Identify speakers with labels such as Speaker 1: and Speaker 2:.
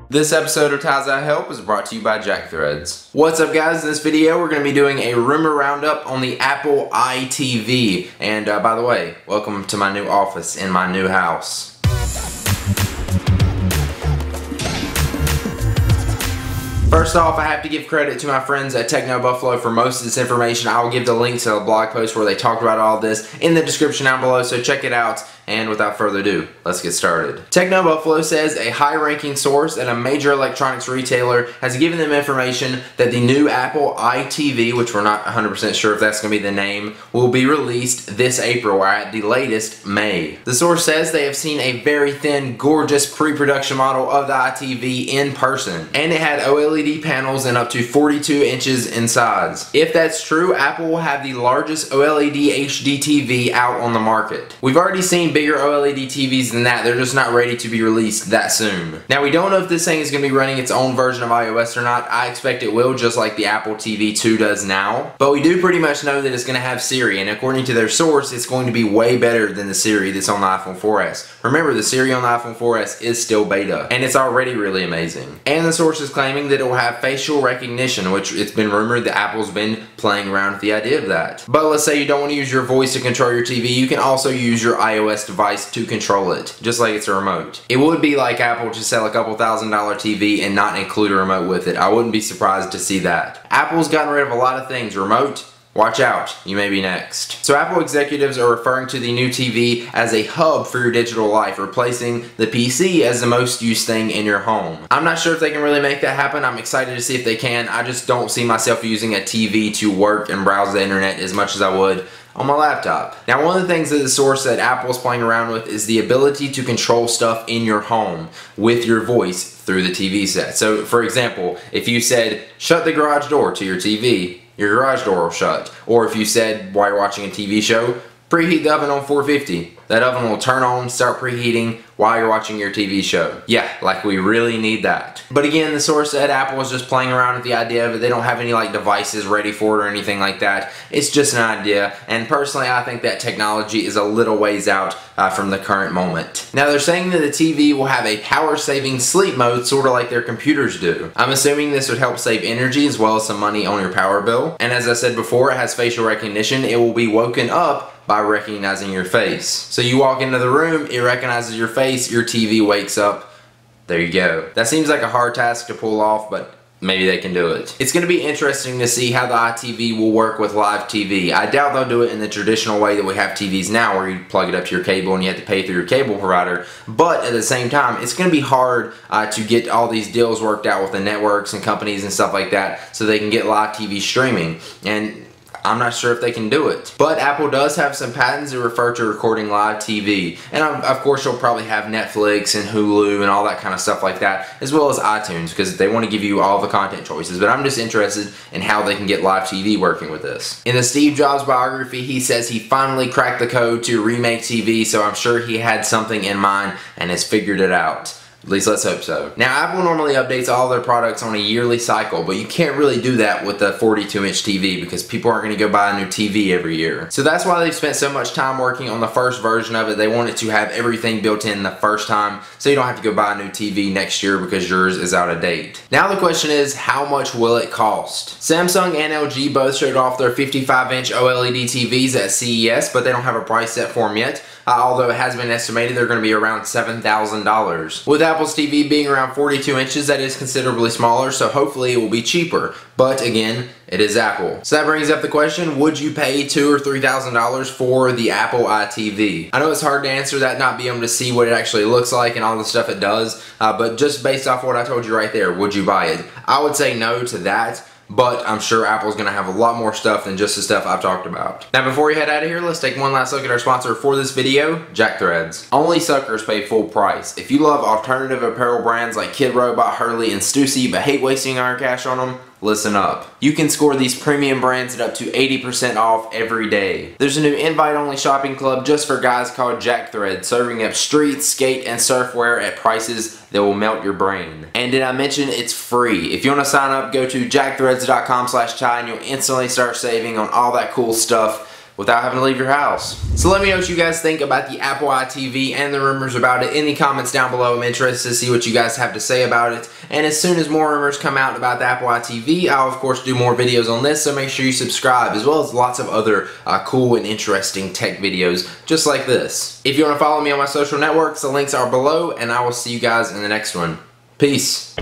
Speaker 1: This episode of Ties I Help is brought to you by Jack Threads. What's up guys, in this video we're going to be doing a rumor roundup on the Apple iTV. And by the way, welcome to my new office in my new house. First off, I have to give credit to my friends at Techno Buffalo for most of this information. I will give the link to a blog post where they talked about all this in the description down below, so check it out. And without further ado, let's get started. Techno Buffalo says a high-ranking source at a major electronics retailer has given them information that the new Apple iTV, which we're not 100% sure if that's going to be the name, will be released this April, or at the latest, May. The source says they have seen a very thin, gorgeous pre-production model of the iTV in person, and it had OLED panels and up to 42 inches in size. If that's true, Apple will have the largest OLED HD TV out on the market. We've already seen bigger OLED TVs than that. They're just not ready to be released that soon. Now, we don't know if this thing is going to be running its own version of iOS or not. I expect it will, just like the Apple TV 2 does now. But we do pretty much know that it's going to have Siri, and according to their source, it's going to be way better than the Siri that's on the iPhone 4S. Remember, the Siri on the iPhone 4S is still beta, and it's already really amazing. And the source is claiming that it will have facial recognition, which it's been rumored that Apple's been playing around with the idea of that. But let's say you don't want to use your voice to control your TV, you can also use your iOS device to control it, just like it's a remote. It would be like Apple to sell a couple $1,000 TV and not include a remote with it. I wouldn't be surprised to see that. Apple's gotten rid of a lot of things. Remote, watch out, you may be next. So Apple executives are referring to the new TV as a hub for your digital life, replacing the PC as the most used thing in your home. I'm not sure if they can really make that happen. I'm excited to see if they can. I just don't see myself using a TV to work and browse the internet as much as I would on my laptop. Now, one of the things that the source that Apple's playing around with is the ability to control stuff in your home with your voice through the TV set. So, for example, if you said, shut the garage door to your TV, your garage door will shut. Or if you said, while you're watching a TV show, preheat the oven on 450. That oven will turn on, start preheating while you're watching your TV show. Yeah, like we really need that. But again, the source said Apple is just playing around with the idea of it. They don't have any like devices ready for it or anything like that. It's just an idea. And personally, I think that technology is a little ways out from the current moment. Now, they're saying that the TV will have a power-saving sleep mode, sort of like their computers do. I'm assuming this would help save energy as well as some money on your power bill. And as I said before, it has facial recognition. It will be woken up by recognizing your face. So you walk into the room, it recognizes your face, your TV wakes up. There you go. That seems like a hard task to pull off, but maybe they can do it. It's going to be interesting to see how the iTV will work with live TV. I doubt they'll do it in the traditional way that we have TVs now, where you plug it up to your cable and you have to pay through your cable provider. But at the same time, it's going to be hard to get all these deals worked out with the networks and companies and stuff like that so they can get live TV streaming. And I'm not sure if they can do it. But Apple does have some patents that refer to recording live TV. And of course, you'll probably have Netflix and Hulu and all that kind of stuff like that, as well as iTunes, because they want to give you all the content choices. But I'm just interested in how they can get live TV working with this. In the Steve Jobs biography, he says he finally cracked the code to remake TV, so I'm sure he had something in mind and has figured it out. At least let's hope so. Now, Apple normally updates all their products on a yearly cycle, but you can't really do that with the 42-inch TV because people aren't going to go buy a new TV every year. So that's why they've spent so much time working on the first version of it. They wanted to have everything built in the first time, so you don't have to go buy a new TV next year because yours is out of date. Now the question is, how much will it cost? Samsung and LG both showed off their 55-inch OLED TVs at CES, but they don't have a price set for them yet. Although it has been estimated they're going to be around $7,000. With Apple's TV being around 42 inches, that is considerably smaller, so hopefully it will be cheaper. But again, it is Apple. So that brings up the question, would you pay $2,000 or $3,000 for the Apple iTV? I know it's hard to answer that, not being able to see what it actually looks like and all the stuff it does, but just based off what I told you right there, would you buy it? I would say no to that. But I'm sure Apple's going to have a lot more stuff than just the stuff I've talked about. Now, before we head out of here, let's take one last look at our sponsor for this video, Jack Threads. Only suckers pay full price. If you love alternative apparel brands like Kid Robot, Hurley, and Stussy, but hate wasting our cash on them, listen up. You can score these premium brands at up to 80% off every day. There's a new invite-only shopping club just for guys called Jack Threads, serving up street, skate, and surfwear at prices that will melt your brain. And did I mention it's free? If you want to sign up, go to jackthreads.com/Ty and you'll instantly start saving on all that cool stuff without having to leave your house. So let me know what you guys think about the Apple iTV and the rumors about it in the comments down below. I'm interested to see what you guys have to say about it. And as soon as more rumors come out about the Apple iTV, I'll of course do more videos on this, so make sure you subscribe, as well as lots of other cool and interesting tech videos just like this. If you want to follow me on my social networks, the links are below, and I will see you guys in the next one. Peace.